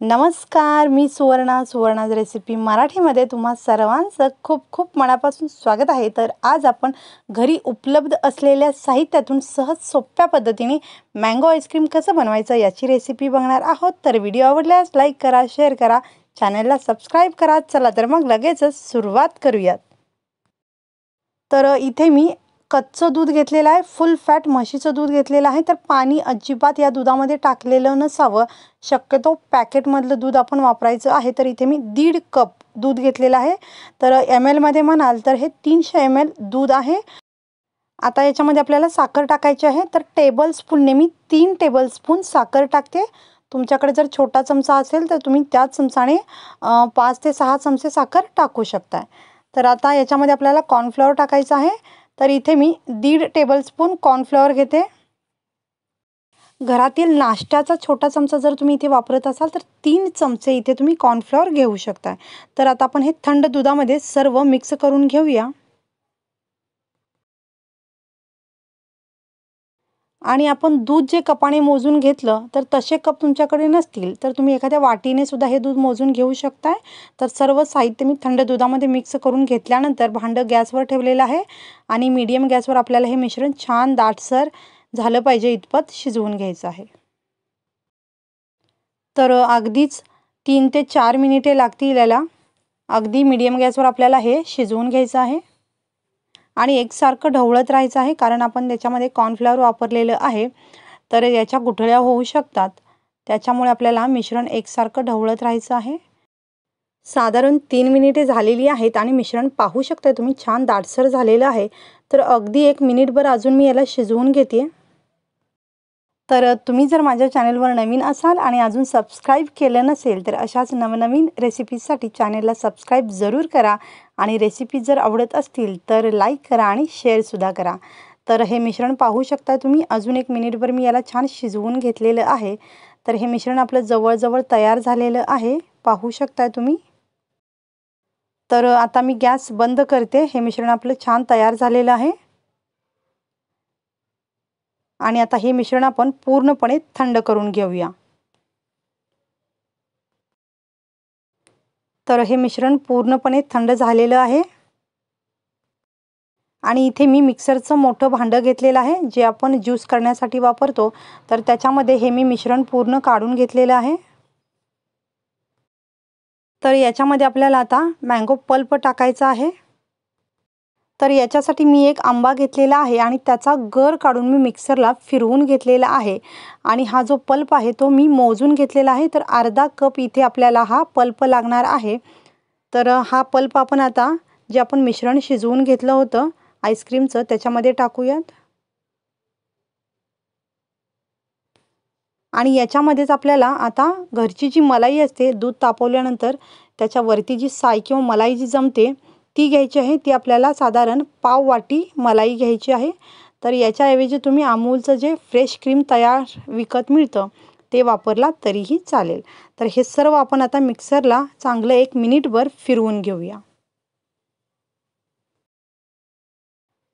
नमस्कार, मी सुवर्णाज रेसिपी मराठीमध्ये तुम्हा सर्वांचं खूप खूप मनापासून स्वागत आहे। तर आज आपण घरी उपलब्ध असलेल्या साहित्यातून सहज सोप्या पद्धतीने मँगो आईस्क्रीम कसं बनवायचं याची रेसिपी बघणार आहोत। तर व्हिडिओ आवडल्यास लाईक करा, शेअर करा, चॅनलला सबस्क्राईब करा। चला तर मग लगेचच सुरुवात करूयात। तर इथे मी कच्चं दूध घेतलेलं आहे, फुल फॅट म्हशीचं दूध घेतलेलं आहे। तर पाणी अजिबात या दुधामध्ये टाकलेलं नसावं, शक्यतो पॅकेटमधलं दूध आपण वापरायचं आहे। तर इथे मी 1.5 कप दूध घेतलेलं आहे। तर ml मध्ये म्हणाल तर हे 300 ml दूध आहे। आता याच्यामध्ये आपल्याला साखर टाकायची आहे। तर टेबलस्पूनने मी 3 टेबलस्पून साखर टाकते। तुमच्याकडे जर छोटा चमचा असेल तर तुम्ही त्याच चमचाने 5 ते 6 चमचे साखर टाकू शकता। तर आता याच्यामध्ये आपल्याला कॉर्नफ्लॉवर टाकायचं आहे। तर इथे मी 1.5 टेबलस्पून कॉर्नफ्लॉवर घेते। घरातील नाश्त्याचा छोटा चमचा जर तुम्ही इथे वापरत असाल तर 3 चमचे इथे तुम्ही कॉर्नफ्लॉवर घेऊ शकता। तर आता आपण हे थंड दुधामध्ये सर्व मिक्स करून घेऊया। आणि आपण दूध जे कपाने मोजून घेतलं तर तसे कप तुमच्याकडे नसतील तर तुम्ही एखाद्या वाटीने सुद्धा हे दूध मोजून घेऊ शकता। तर सर्व साहित्य मी थंड दुधामध्ये मिक्स करून घेतल्यानंतर भांडं गॅसवर ठेवलेलं आहे आणि मीडियम गॅसवर आपल्याला हे मिश्रण छान दाटसर झालं पाहिजे इतपत शिजवून घ्यायचं आहे। तर अगदीच 3 ते 4 मिनिटे लागतील याला। अगदी मीडियम गॅसवर आपल्याला हे शिजवून घ्यायचं आहे आणि एकसारखं ढवळत राहायचं आहे, कारण आपण त्याच्यामध्ये कॉर्नफ्लॉवर वापरलेलं आहे। तर याच्या गुठळ्या होऊ शकतात, त्याच्यामुळे आपल्याला मिश्रण एकसारखं ढवळत राहायचं आहे। साधारण 3 मिनिटे झालेली आहेत आणि मिश्रण पाहू शकता तुम्ही छान दाटसर झालेलं आहे। तर अगदी 1 मिनिटभर अजून मी याला शिजवून घेते। तर तुम्ही जर माझ्या चॅनलवर नवीन असाल आणि अजून सबस्क्राईब केलं नसेल तर अशाच नवनवीन रेसिपीजसाठी चॅनलला सबस्क्राईब जरूर करा आणि रेसिपी जर आवडत असतील तर लाईक करा आणि शेअरसुद्धा करा। तर हे मिश्रण पाहू शकता तुम्ही अजून 1 मिनिटभर मी याला छान शिजवून घेतलेलं आहे। तर हे मिश्रण आपलं जवळजवळ तयार झालेलं आहे, पाहू शकता तुम्ही। तर आता मी गॅस बंद करते। हे मिश्रण आपलं छान तयार झालेलं आहे आणि आता हे मिश्रण आपण पूर्णपणे थंड करून घेऊया। तर हे मिश्रण पूर्णपणे थंड झालेलं आहे आणि इथे मी मिक्सरचं मोठं भांडं घेतलेलं आहे, जे आपण ज्यूस करण्यासाठी वापरतो। तर त्याच्यामध्ये हे मी मिश्रण पूर्ण काढून घेतलेलं आहे। तर याच्यामध्ये आपल्याला आता मँगो पल्प टाकायचा आहे। तर याच्यासाठी मी एक आंबा घेतलेला आहे आणि त्याचा गर काढून मी मिक्सरला फिरवून घेतलेला आहे आणि हा जो पल्प आहे तो मी मोजून घेतलेला आहे। तर अर्धा कप इथे आपल्याला हा पल्प लागणार आहे। तर हा पल्प आपण आता जे आपण मिश्रण शिजवून घेतलं होतं आईस्क्रीमचं त्याच्यामध्ये टाकूयात आणि याच्यामध्येच आपल्याला आता घरची जी मलाई असते, दूध तापवल्यानंतर त्याच्यावरती जी साय किंवा मलाई जी जमते ती घ्यायची आहे। ती आपल्याला साधारण पाव वाटी मलाई घ्यायची आहे। तर याच्याऐवजी तुम्ही अमूलचं जे फ्रेश क्रीम तयार विकत मिळतं ते वापरला तरीही चालेल। तर हे सर्व आपण आता मिक्सरला चांगलं 1 मिनिटभर फिरवून घेऊया।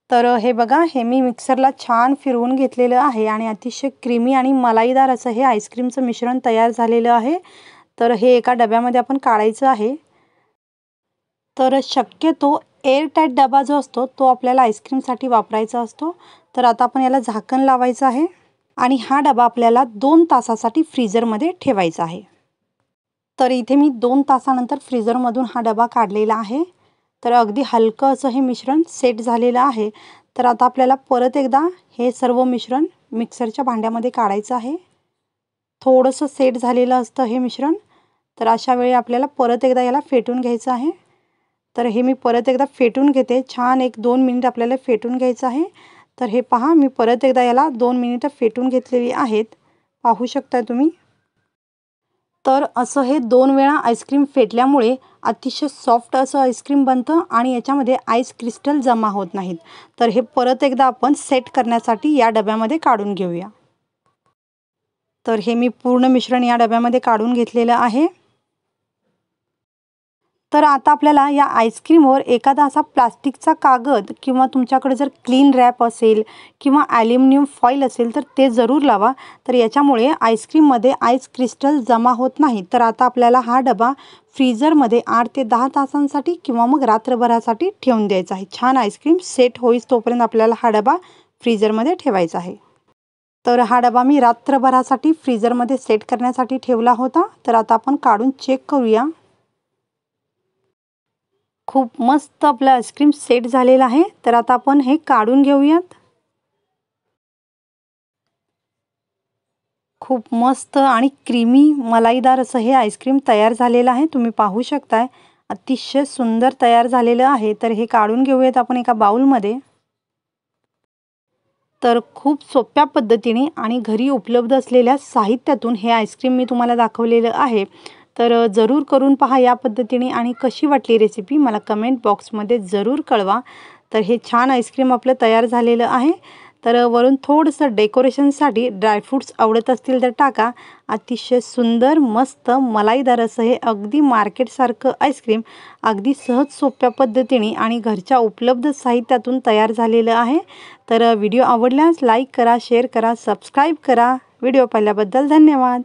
तर हे बघा, हे मी मिक्सरला छान फिरवून घेतलेलं आहे आणि अतिशय क्रीमी आणि मलाईदार असं हे आईस्क्रीमचं मिश्रण तयार झालेलं आहे। तर हे एका डब्यामध्ये आपण काढायचं आहे। तर शक्यतो एअरटाईट डबा जो असतो तो आपल्याला आईस्क्रीमसाठी वापरायचा असतो। तर आता आपण याला झाकण लावायचं आहे आणि हा डबा आपल्याला 2 तासासाठी फ्रीझरमध्ये ठेवायचा आहे। तर इथे मी 2 तासानंतर फ्रीझरमधून हा डबा काढलेला आहे। तर अगदी हलकं असं हे मिश्रण सेट झालेलं आहे। तर आता आपल्याला परत एकदा हे सर्व मिश्रण मिक्सरच्या भांड्यामध्ये काढायचं आहे। थोडंसं सेट झालेलं असतं हे मिश्रण। तर अशा वेळी आपल्याला परत एकदा याला फेटून घ्यायचं आहे। तर हे मी परत एकदा फेटून घेते। छान 1-2 मिनिट आपल्याला फेटून घ्यायचं आहे। तर हे पहा, मी परत एकदा याला 2 मिनिटं फेटून घेतलेली आहेत, पाहू शकता तुम्ही। तर असं हे 2 वेळा आईस्क्रीम फेटल्यामुळे अतिशय सॉफ्ट असं आईस्क्रीम बनतं आणि याच्यामध्ये आईस क्रिस्टल जमा होत नाहीत। तर हे परत एकदा आपण सेट करण्यासाठी या डब्यामध्ये काढून घेऊया। तर हे मी पूर्ण मिश्रण या डब्यामध्ये काढून घेतलेलं आहे। तर आता आपल्याला या आईस्क्रीमवर एखादा असा प्लास्टिकचा कागद किंवा तुमच्याकडे जर क्लीन रॅप असेल किंवा ॲल्युमिनियम फॉईल असेल तर ते जरूर लावा. तर याच्यामुळे आईस्क्रीममध्ये आईस क्रिस्टल जमा होत नाही. तर आता आपल्याला हा डबा फ्रीझरमध्ये 8 ते 10 तासांसाठी किंवा मग रात्रभरासाठी ठेवून द्यायचा आहे. छान आईस्क्रीम सेट होईस तोपर्यंत आपल्याला हा डबा फ्रीझरमध्ये ठेवायचा आहे. तर हा डबा मी रात्रभरासाठी फ्रीझरमध्ये सेट करण्यासाठी ठेवला होता. तर आता आपण काढून चेक करूया. खूप मस्त आपलं आईस्क्रीम सेट झालेलं आहे. तर आता आपण हे काढून घेऊयात. खूप मस्त आणि क्रीमी मलाईदार असं हे आईस्क्रीम तयार झालेलं आहे. तुम्ही पाहू शकताय अतिशय सुंदर तयार झालेलं आहे. तर हे काढून घेऊयात आपण एका बाउलमध्ये. तर खूप सोप्या पद्धतीने आणि घरी उपलब्ध असलेल्या साहित्यातून हे आईस्क्रीम मी तुम्हाला दाखवलेलं आहे. तर जरूर करून पहा या पद्धतीने आणि कशी वाटली रेसिपी मला कमेंट बॉक्समध्ये जरूर कळवा. तर हे छान आईस्क्रीम आपलं तयार झालेलं आहे. तर वरून थोडंसं डेकोरेशनसाठी ड्रायफ्रूट्स आवडत असतील तर टाका. अतिशय सुंदर मस्त मलाईदार असं हे अगदी मार्केटसारखं आईस्क्रीम अगदी सहज सोप्या पद्धतीने आणि घरच्या उपलब्ध साहित्यातून तयार झालेलं आहे. तर व्हिडिओ आवडल्यास लाईक करा, शेअर करा, सबस्क्राईब करा. व्हिडिओ पाहिल्याबद्दल धन्यवाद.